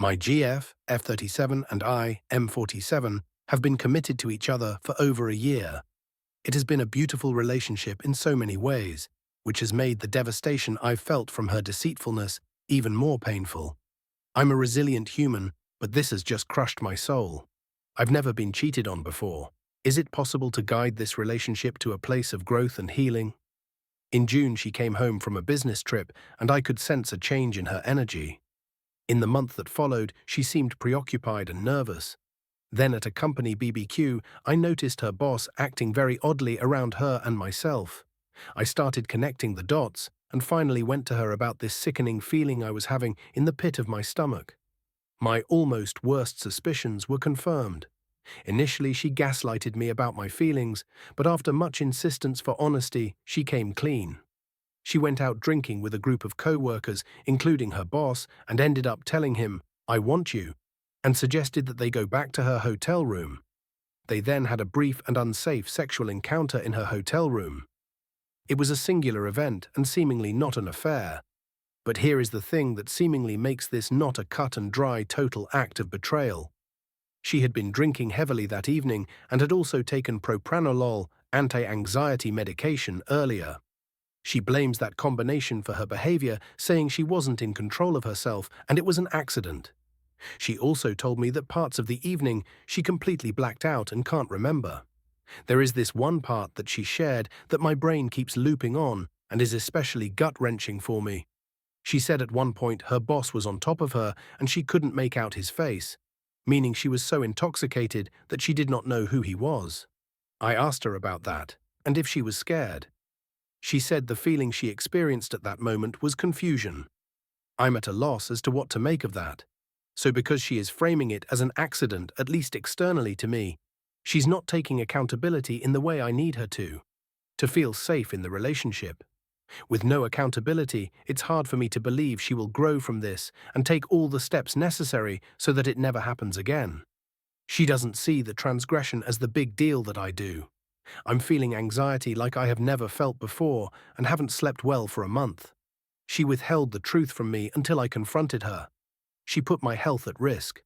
My GF, F-37, and I, M-47, have been committed to each other for over a year. It has been a beautiful relationship in so many ways, which has made the devastation I've felt from her deceitfulness even more painful. I'm a resilient human, but this has just crushed my soul. I've never been cheated on before. Is it possible to guide this relationship to a place of growth and healing? In June, she came home from a business trip, and I could sense a change in her energy. In the month that followed, she seemed preoccupied and nervous. Then at a company BBQ, I noticed her boss acting very oddly around her and myself. I started connecting the dots and finally went to her about this sickening feeling I was having in the pit of my stomach. My almost worst suspicions were confirmed. Initially, she gaslighted me about my feelings, but after much insistence for honesty, she came clean. She went out drinking with a group of co-workers, including her boss, and ended up telling him, "I want you," and suggested that they go back to her hotel room. They then had a brief and unsafe sexual encounter in her hotel room. It was a singular event and seemingly not an affair. But here is the thing that seemingly makes this not a cut-and-dry total act of betrayal. She had been drinking heavily that evening and had also taken propranolol, anti-anxiety medication, earlier. She blames that combination for her behavior, saying she wasn't in control of herself and it was an accident. She also told me that parts of the evening she completely blacked out and can't remember. There is this one part that she shared that my brain keeps looping on and is especially gut-wrenching for me. She said at one point her boss was on top of her and she couldn't make out his face, meaning she was so intoxicated that she did not know who he was. I asked her about that and if she was scared. She said the feeling she experienced at that moment was confusion. I'm at a loss as to what to make of that. So because she is framing it as an accident, at least externally to me, she's not taking accountability in the way I need her to feel safe in the relationship. With no accountability, it's hard for me to believe she will grow from this and take all the steps necessary so that it never happens again. She doesn't see the transgression as the big deal that I do. I'm feeling anxiety like I have never felt before and haven't slept well for a month. She withheld the truth from me until I confronted her. She put my health at risk.